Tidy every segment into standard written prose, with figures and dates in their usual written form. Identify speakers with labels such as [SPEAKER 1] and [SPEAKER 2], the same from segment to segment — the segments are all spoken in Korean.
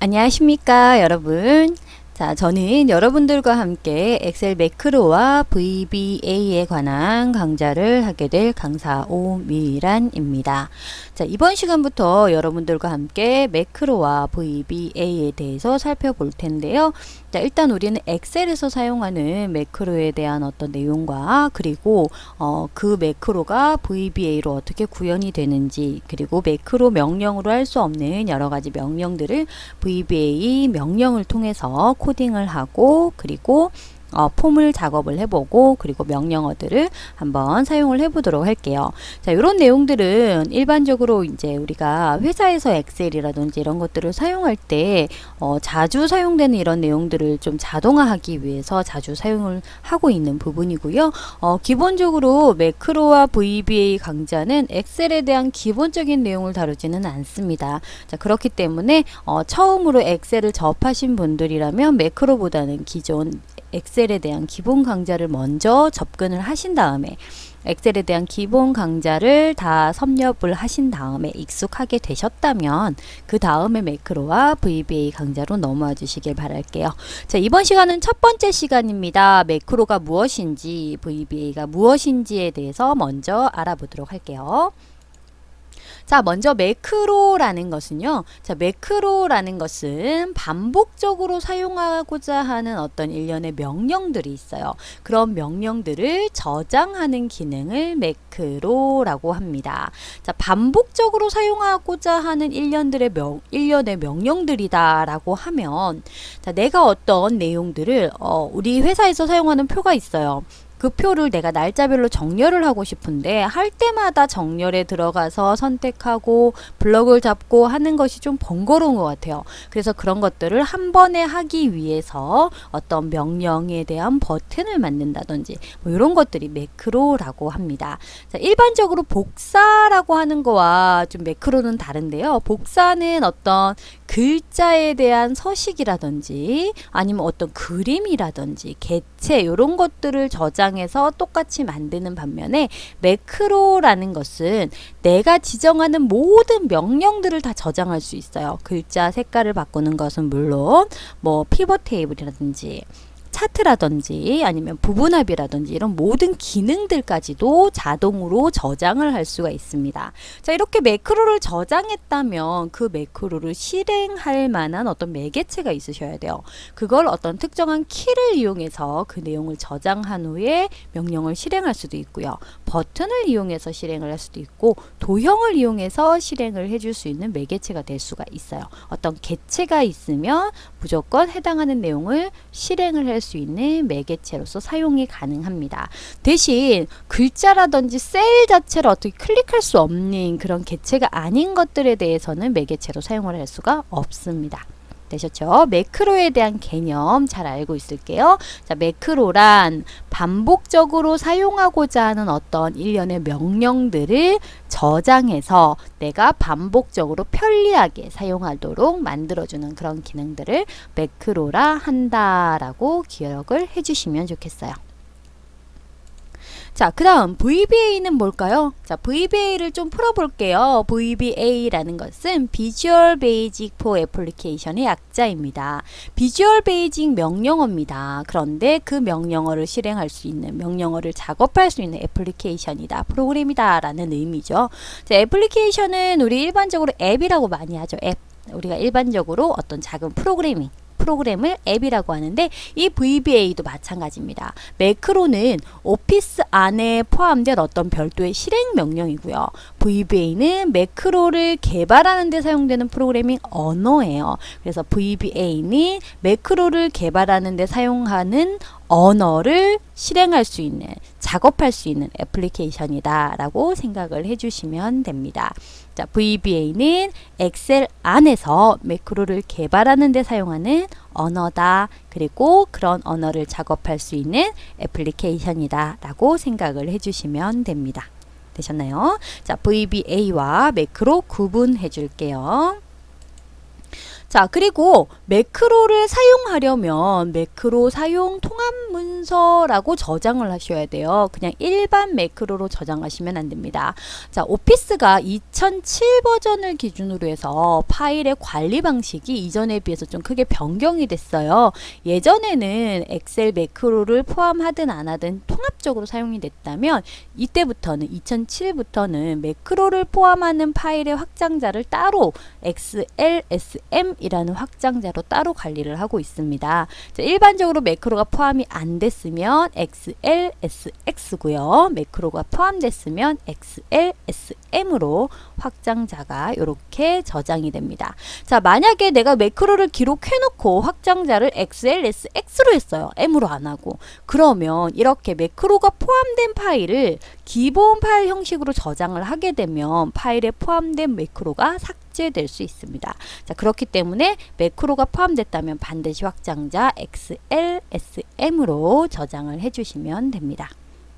[SPEAKER 1] 안녕하십니까 여러분. 자, 저는 여러분들과 함께 엑셀 매크로와 VBA에 관한 강좌를 하게 될 강사 오미란입니다. 자, 이번 시간부터 여러분들과 함께 매크로와 VBA에 대해서 살펴볼 텐데요. 자, 일단 우리는 엑셀에서 사용하는 매크로에 대한 어떤 내용과 그리고 그 매크로가 VBA로 어떻게 구현이 되는지, 그리고 매크로 명령으로 할 수 없는 여러 가지 명령들을 VBA 명령을 통해서 코딩을 하고, 그리고 폼을 작업을 해보고, 그리고 명령어들을 한번 사용을 해보도록 할게요. 자, 이런 내용들은 일반적으로 이제 우리가 회사에서 엑셀이라든지 이런 것들을 사용할 때 자주 사용되는 이런 내용들을 좀 자동화하기 위해서 자주 사용을 하고 있는 부분이고요. 기본적으로 매크로와 VBA 강좌는 엑셀에 대한 기본적인 내용을 다루지는 않습니다. 자, 그렇기 때문에 처음으로 엑셀을 접하신 분들이라면 매크로보다는 기존 엑셀에 대한 기본 강좌를 먼저 접근을 하신 다음에, 엑셀에 대한 기본 강좌를 다 섭렵을 하신 다음에 익숙하게 되셨다면 그 다음에 매크로와 VBA 강좌로 넘어와 주시길 바랄게요. 자, 이번 시간은 첫 번째 시간입니다. 매크로가 무엇인지, VBA가 무엇인지에 대해서 먼저 알아보도록 할게요. 자, 먼저 매크로라는 것은요. 자, 매크로라는 것은 반복적으로 사용하고자 하는 어떤 일련의 명령들이 있어요. 그런 명령들을 저장하는 기능을 매크로라고 합니다. 자, 반복적으로 사용하고자 하는 일련의 명령들이다라고 하면, 자, 내가 어떤 내용들을 우리 회사에서 사용하는 표가 있어요. 그 표를 내가 날짜별로 정렬을 하고 싶은데 할 때마다 정렬에 들어가서 선택하고 블럭을 잡고 하는 것이 좀 번거로운 것 같아요. 그래서 그런 것들을 한 번에 하기 위해서 어떤 명령에 대한 버튼을 만든다든지 뭐 이런 것들이 매크로라고 합니다. 자, 일반적으로 복사라고 하는 거와 좀 매크로는 다른데요. 복사는 어떤 글자에 대한 서식이라든지 아니면 어떤 그림이라든지 개체 이런 것들을 저장해서 똑같이 만드는 반면에, 매크로라는 것은 내가 지정하는 모든 명령들을 다 저장할 수 있어요. 글자 색깔을 바꾸는 것은 물론 뭐 피벗 테이블이라든지 차트라든지 아니면 부분합이라든지 이런 모든 기능들까지도 자동으로 저장을 할 수가 있습니다. 자, 이렇게 매크로를 저장했다면 그 매크로를 실행할 만한 어떤 매개체가 있으셔야 돼요. 그걸 어떤 특정한 키를 이용해서 그 내용을 저장한 후에 명령을 실행할 수도 있고요. 버튼을 이용해서 실행을 할 수도 있고, 도형을 이용해서 실행을 해줄 수 있는 매개체가 될 수가 있어요. 어떤 개체가 있으면 무조건 해당하는 내용을 실행을 할 수 있는 매개체로서 사용이 가능합니다. 대신 글자라든지 셀 자체를 어떻게 클릭할 수 없는 그런 개체가 아닌 것들에 대해서는 매개체로 사용을 할 수가 없습니다. 되셨죠? 매크로에 대한 개념 잘 알고 있을게요. 자, 매크로란 반복적으로 사용하고자 하는 어떤 일련의 명령들을 저장해서 내가 반복적으로 편리하게 사용하도록 만들어주는 그런 기능들을 매크로라 한다라고 기억을 해주시면 좋겠어요. 자, 그 다음 VBA는 뭘까요? 자, VBA를 좀 풀어볼게요. VBA라는 것은 Visual Basic for Application의 약자입니다. Visual Basic 명령어입니다. 그런데 그 명령어를 실행할 수 있는, 명령어를 작업할 수 있는 애플리케이션이다, 프로그램이다 라는 의미죠. 자, 애플리케이션은 우리 일반적으로 앱이라고 많이 하죠. 앱. 우리가 일반적으로 어떤 작은 프로그램을 앱이라고 하는데, 이 VBA도 마찬가지입니다. 매크로는 오피스 안에 포함된 어떤 별도의 실행 명령이고요. VBA는 매크로를 개발하는 데 사용되는 프로그래밍 언어예요. 그래서 VBA는 매크로를 개발하는 데 사용하는 언어를 실행할 수 있는, 작업할 수 있는 애플리케이션이다 라고 생각을 해주시면 됩니다. 자, VBA는 엑셀 안에서 매크로를 개발하는 데 사용하는 언어다. 그리고 그런 언어를 작업할 수 있는 애플리케이션이다 라고 생각을 해주시면 됩니다. 되셨나요? 자, VBA와 매크로 구분해 줄게요. 자, 그리고 매크로를 사용하려면 매크로 사용 통합 문서라고 저장을 하셔야 돼요. 그냥 일반 매크로로 저장하시면 안 됩니다. 자, 오피스가 2007 버전을 기준으로 해서 파일의 관리 방식이 이전에 비해서 좀 크게 변경이 됐어요. 예전에는 엑셀 매크로를 포함하든 안 하든 통합적으로 사용이 됐다면 이때부터는 2007부터는 매크로를 포함하는 파일의 확장자를 따로 XLSM이라는 확장자로 따로 관리를 하고 있습니다. 자, 일반적으로 매크로가 포함이 안 됐으면 XLSX고요. 매크로가 포함됐으면 XLSM으로 확장자가 이렇게 저장이 됩니다. 자, 만약에 내가 매크로를 기록해 놓고 확장자를 XLSX로 했어요. M으로 안 하고. 그러면 이렇게 매크로가 포함된 파일을 기본 파일 형식으로 저장을 하게 되면 파일에 포함된 매크로가 삭제될 수 있습니다. 자, 그렇기 때문에 매크로가 포함됐다면 반드시 확장자 XLSM으로 저장을 해주시면 됩니다.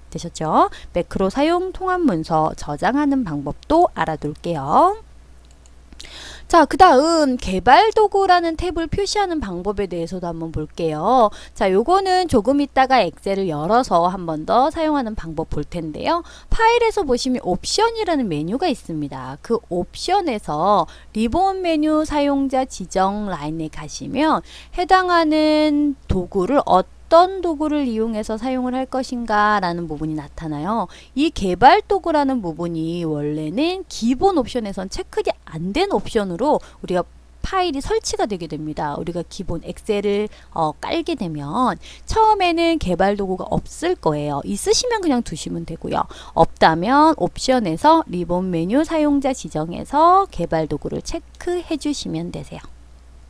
[SPEAKER 1] 되셨죠? 매크로 사용 통합 문서 저장하는 방법도 알아둘게요. 자, 그 다음 개발 도구라는 탭을 표시하는 방법에 대해서도 한번 볼게요. 자, 요거는 조금 있다가 엑셀을 열어서 한 번 더 사용하는 방법 볼 텐데요. 파일에서 보시면 옵션이라는 메뉴가 있습니다. 그 옵션에서 리본 메뉴 사용자 지정 라인에 가시면 해당하는 도구를 어떤 도구를 이용해서 사용을 할 것인가 라는 부분이 나타나요. 이 개발 도구라는 부분이 원래는 기본 옵션에선 체크가 안 된 옵션으로 우리가 파일이 설치가 되게 됩니다. 우리가 기본 엑셀을 깔게 되면 처음에는 개발 도구가 없을 거예요. 있으시면 그냥 두시면 되고요. 없다면 옵션에서 리본 메뉴 사용자 지정해서 개발 도구를 체크해 주시면 되세요.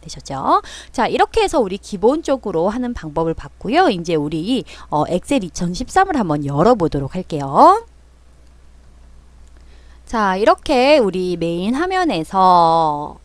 [SPEAKER 1] 되셨죠? 자, 이렇게 해서 우리 기본적으로 하는 방법을 봤고요. 이제 우리 엑셀 2013을 한번 열어보도록 할게요. 자, 이렇게 우리 메인 화면에서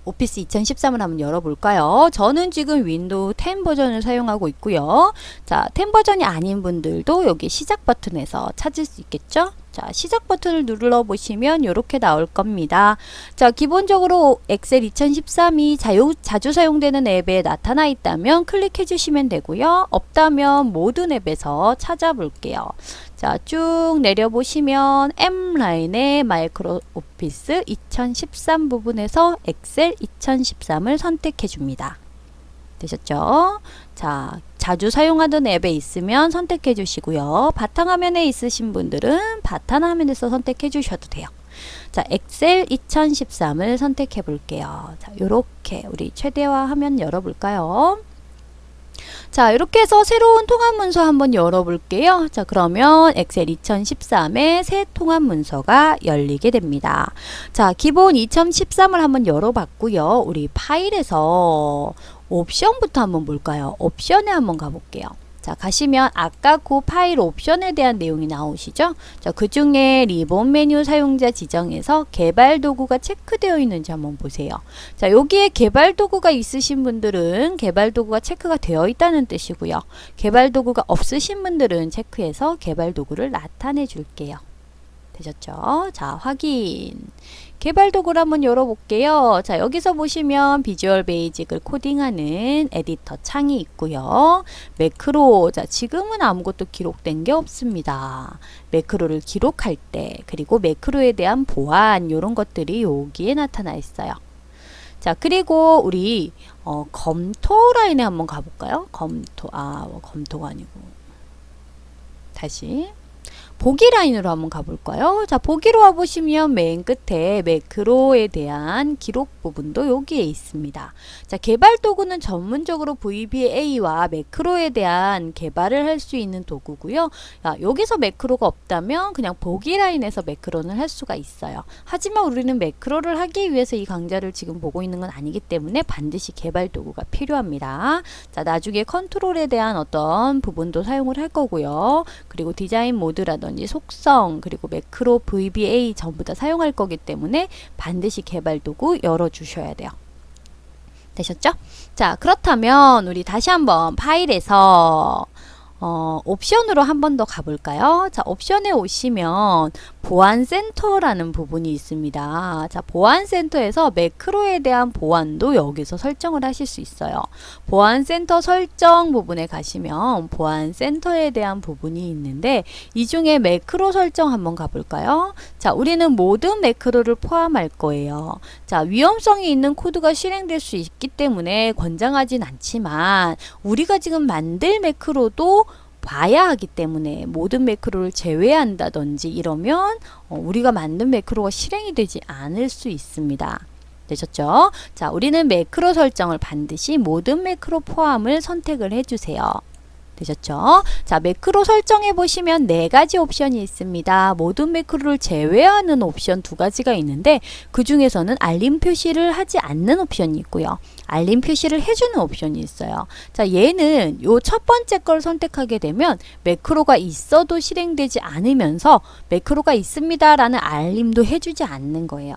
[SPEAKER 1] 오피스 2013을 한번 열어볼까요? 저는 지금 윈도우 10 버전을 사용하고 있고요. 자, 10 버전이 아닌 분들도 여기 시작 버튼에서 찾을 수 있겠죠? 자, 시작 버튼을 눌러 보시면 이렇게 나올 겁니다. 자, 기본적으로 엑셀 2013이 자주 사용되는 앱에 나타나 있다면 클릭해 주시면 되고요. 없다면 모든 앱에서 찾아볼게요. 자, 쭉 내려보시면 M라인의 마이크로 오피스 2013 부분에서 엑셀 2013을 선택해 줍니다. 되셨죠? 자, 자주 사용하던 앱에 있으면 선택해 주시고요. 바탕화면에 있으신 분들은 바탕화면에서 선택해 주셔도 돼요. 자, 엑셀 2013을 선택해 볼게요. 자, 요렇게 우리 최대화 화면 열어볼까요? 자, 이렇게 해서 새로운 통합 문서 한번 열어볼게요. 자, 그러면 엑셀 2013의 새 통합 문서가 열리게 됩니다. 자, 기본 2013을 한번 열어봤고요. 우리 파일에서 옵션부터 한번 볼까요? 옵션에 한번 가볼게요. 자, 가시면 아까 그 파일 옵션에 대한 내용이 나오시죠? 자, 그 중에 리본 메뉴 사용자 지정에서 개발 도구가 체크되어 있는지 한번 보세요. 자, 여기에 개발 도구가 있으신 분들은 개발 도구가 체크가 되어 있다는 뜻이고요. 개발 도구가 없으신 분들은 체크해서 개발 도구를 나타내 줄게요. 되셨죠? 자, 확인. 개발 도구를 한번 열어볼게요. 자, 여기서 보시면 비주얼 베이직을 코딩하는 에디터 창이 있고요. 매크로, 자, 지금은 아무것도 기록된 게 없습니다. 매크로를 기록할 때, 그리고 매크로에 대한 보안, 이런 것들이 여기에 나타나 있어요. 자, 그리고 우리 검토 라인에 한번 가볼까요? 검토가 아니고 다시 보기 라인으로 한번 가볼까요? 자, 보기로 와보시면 맨 끝에 매크로에 대한 기록 부분도 여기에 있습니다. 자, 개발 도구는 전문적으로 VBA와 매크로에 대한 개발을 할 수 있는 도구고요. 자, 여기서 매크로가 없다면 그냥 보기 라인에서 매크로는 할 수가 있어요. 하지만 우리는 매크로를 하기 위해서 이 강좌를 지금 보고 있는 건 아니기 때문에 반드시 개발 도구가 필요합니다. 자, 나중에 컨트롤에 대한 어떤 부분도 사용을 할 거고요. 그리고 디자인 모드라든지 속성, 그리고 매크로, VBA 전부 다 사용할 거기 때문에 반드시 개발 도구 열어주셔야 돼요. 되셨죠? 자, 그렇다면 우리 다시 한번 파일에서 옵션으로 한 번 더 가볼까요? 자, 옵션에 오시면 보안센터라는 부분이 있습니다. 자, 보안센터에서 매크로에 대한 보안도 여기서 설정을 하실 수 있어요. 보안센터 설정 부분에 가시면 보안센터에 대한 부분이 있는데 이 중에 매크로 설정 한번 가볼까요? 자, 우리는 모든 매크로를 포함할 거예요. 자, 위험성이 있는 코드가 실행될 수 있기 때문에 권장하진 않지만 우리가 지금 만들 매크로도 봐야 하기 때문에 모든 매크로를 제외한다든지 이러면 우리가 만든 매크로가 실행이 되지 않을 수 있습니다. 되셨죠? 자, 우리는 매크로 설정을 반드시 모든 매크로 포함을 선택을 해주세요. 되셨죠? 자, 매크로 설정해 보시면 4가지 옵션이 있습니다. 모든 매크로를 제외하는 옵션 2가지가 있는데 그 중에서는 알림 표시를 하지 않는 옵션이 있고요. 알림 표시를 해주는 옵션이 있어요. 자, 얘는 요 첫 번째 걸 선택하게 되면 매크로가 있어도 실행되지 않으면서 매크로가 있습니다 라는 알림도 해주지 않는 거예요.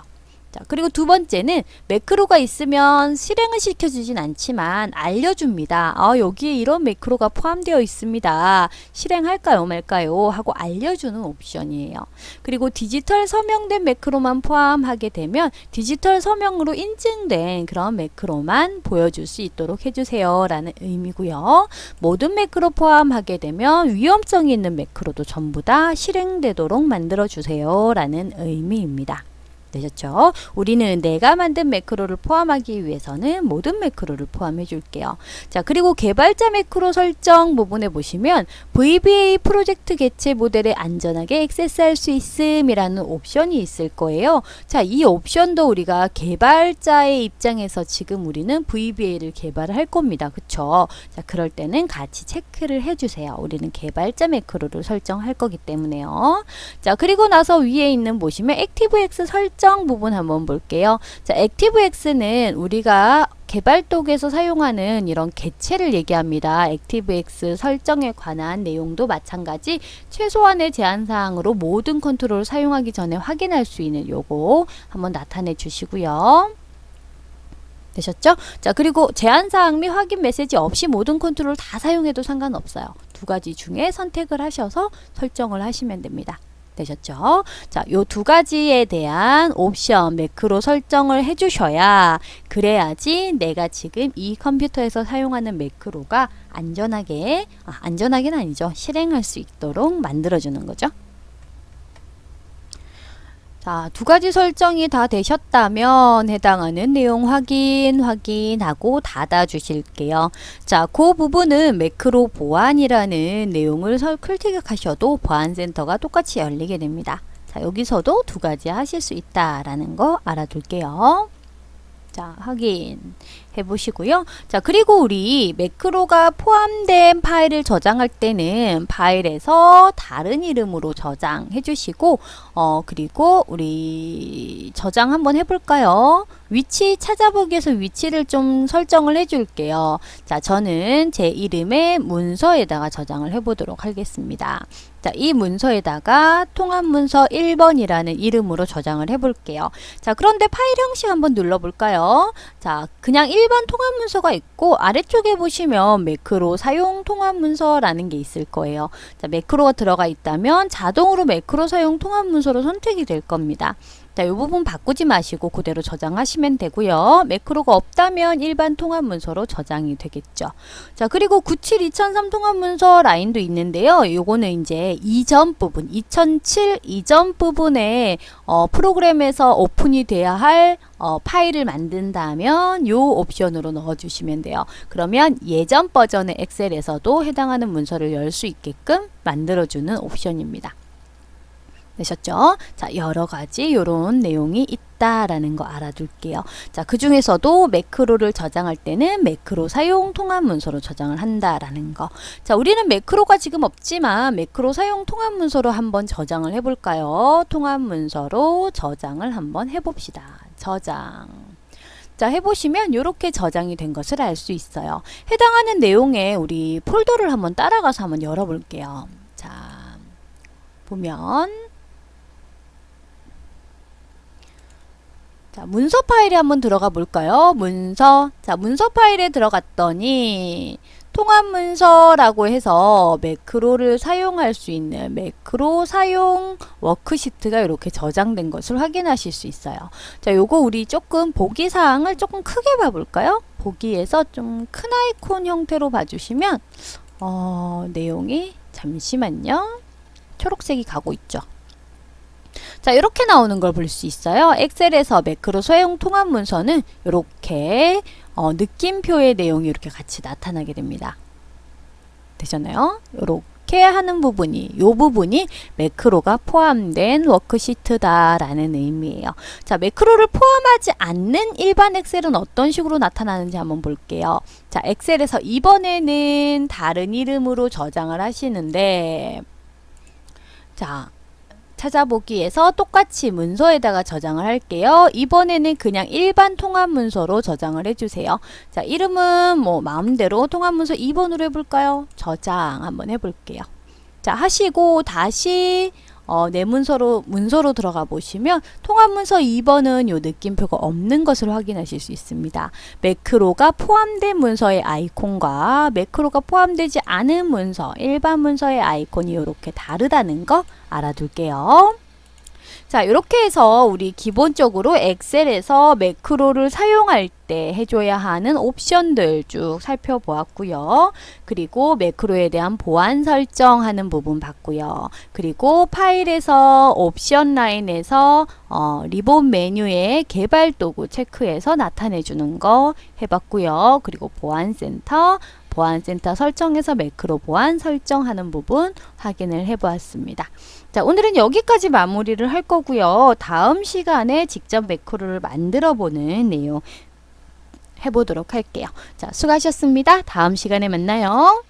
[SPEAKER 1] 자, 그리고 두 번째는 매크로가 있으면 실행을 시켜주진 않지만 알려줍니다. 여기에 이런 매크로가 포함되어 있습니다. 실행할까요 말까요 하고 알려주는 옵션이에요. 그리고 디지털 서명된 매크로만 포함하게 되면 디지털 서명으로 인증된 그런 매크로만 보여줄 수 있도록 해주세요 라는 의미고요. 모든 매크로 포함하게 되면 위험성이 있는 매크로도 전부 다 실행되도록 만들어주세요 라는 의미입니다. 되셨죠? 우리는 내가 만든 매크로를 포함하기 위해서는 모든 매크로를 포함해 줄게요. 자, 그리고 개발자 매크로 설정 부분에 보시면 VBA 프로젝트 개체 모델에 안전하게 액세스할 수 있음이라는 옵션이 있을 거예요. 자, 이 옵션도 우리가 개발자의 입장에서 지금 우리는 VBA를 개발을 할 겁니다. 그쵸? 자, 그럴 때는 같이 체크를 해주세요. 우리는 개발자 매크로를 설정할 거기 때문에요. 자, 그리고 나서 위에 있는 보시면 ActiveX 설정 부분 한번 볼게요. 자, ActiveX는 우리가 개발독에서 사용하는 이런 개체를 얘기합니다. ActiveX 설정에 관한 내용도 마찬가지 최소한의 제한사항으로 모든 컨트롤을 사용하기 전에 확인할 수 있는 요거 한번 나타내 주시고요. 되셨죠? 자, 그리고 제한사항 및 확인 메시지 없이 모든 컨트롤 다 사용해도 상관없어요. 2가지 중에 선택을 하셔서 설정을 하시면 됩니다. 되셨죠? 자, 요 2가지에 대한 옵션 매크로 설정을 해주셔야 그래야지 내가 지금 이 컴퓨터에서 사용하는 매크로가 안전하게는 아니죠. 실행할 수 있도록 만들어주는 거죠. 자, 2가지 설정이 다 되셨다면 해당하는 내용 확인하고 닫아 주실게요. 자, 그 부분은 매크로 보안이라는 내용을 클릭하셔도 보안센터가 똑같이 열리게 됩니다. 자, 여기서도 2가지 하실 수 있다라는 거 알아둘게요. 자, 확인해 보시고요. 자, 그리고 우리 매크로가 포함된 파일을 저장할 때는 파일에서 다른 이름으로 저장해 주시고 그리고 우리 저장 한번 해볼까요? 위치 찾아보기 위해서 위치를 좀 설정을 해 줄게요. 자, 저는 제 이름의 문서에다가 저장을 해 보도록 하겠습니다. 자, 이 문서에다가 통합문서 1번이라는 이름으로 저장을 해 볼게요. 자, 그런데 파일 형식 한번 눌러볼까요? 자, 그냥 일반 통합문서가 있고 아래쪽에 보시면 매크로 사용 통합문서라는 게 있을 거예요. 자, 매크로가 들어가 있다면 자동으로 매크로 사용 통합문서로 선택이 될 겁니다. 자, 이 부분 바꾸지 마시고 그대로 저장하시면 되고요. 매크로가 없다면 일반 통합문서로 저장이 되겠죠. 자, 그리고 97-2003 통합문서 라인도 있는데요. 요거는 이제 이전 부분, 2007 이전 부분에 프로그램에서 오픈이 돼야 할 파일을 만든다면 요 옵션으로 넣어주시면 돼요. 그러면 예전 버전의 엑셀에서도 해당하는 문서를 열 수 있게끔 만들어주는 옵션입니다. 되셨죠? 자, 여러가지 요런 내용이 있다라는 거 알아둘게요. 자, 그 중에서도 매크로를 저장할 때는 매크로 사용 통합 문서로 저장을 한다라는 거. 자, 우리는 매크로가 지금 없지만 매크로 사용 통합 문서로 한번 저장을 해볼까요? 통합 문서로 저장을 한번 해봅시다. 저장. 자, 해보시면 이렇게 저장이 된 것을 알 수 있어요. 해당하는 내용에 우리 폴더를 한번 따라가서 한번 열어볼게요. 자, 보면 자, 문서 파일에 한번 들어가 볼까요? 문서. 자, 문서 파일에 들어갔더니 통합 문서라고 해서 매크로를 사용할 수 있는 매크로 사용 워크시트가 이렇게 저장된 것을 확인하실 수 있어요. 자, 요거 우리 조금 보기 사항을 조금 크게 봐볼까요? 보기에서 좀 큰 아이콘 형태로 봐주시면 내용이 잠시만요. 초록색이 가고 있죠. 자, 이렇게 나오는 걸 볼 수 있어요. 엑셀에서 매크로 사용 통합 문서는 이렇게 느낌표의 내용이 이렇게 같이 나타나게 됩니다. 되셨나요? 이렇게 하는 부분이, 요 부분이 매크로가 포함된 워크시트다라는 의미예요. 자, 매크로를 포함하지 않는 일반 엑셀은 어떤 식으로 나타나는지 한번 볼게요. 자, 엑셀에서 이번에는 다른 이름으로 저장을 하시는데, 자, 찾아보기에서 똑같이 문서에다가 저장을 할게요. 이번에는 그냥 일반 통합 문서로 저장을 해주세요. 자, 이름은 뭐 마음대로 통합 문서 2번으로 해볼까요? 저장 한번 해볼게요. 자, 하시고 다시 내 문서로 들어가 보시면 통합 문서 2번은 요 느낌표가 없는 것을 확인하실 수 있습니다. 매크로가 포함된 문서의 아이콘과 매크로가 포함되지 않은 문서, 일반 문서의 아이콘이 이렇게 다르다는 거 알아둘게요. 자, 이렇게 해서 우리 기본적으로 엑셀에서 매크로를 사용할 때 해줘야 하는 옵션들 쭉 살펴보았고요. 그리고 매크로에 대한 보안 설정하는 부분 봤고요. 그리고 파일에서 옵션 라인에서 리본 메뉴에 개발 도구 체크해서 나타내주는 거 해봤고요. 그리고 보안센터 설정해서 매크로 보안 설정하는 부분 확인을 해보았습니다. 자, 오늘은 여기까지 마무리를 할 거고요. 다음 시간에 직접 매크로를 만들어 보는 내용 해보도록 할게요. 자, 수고하셨습니다. 다음 시간에 만나요.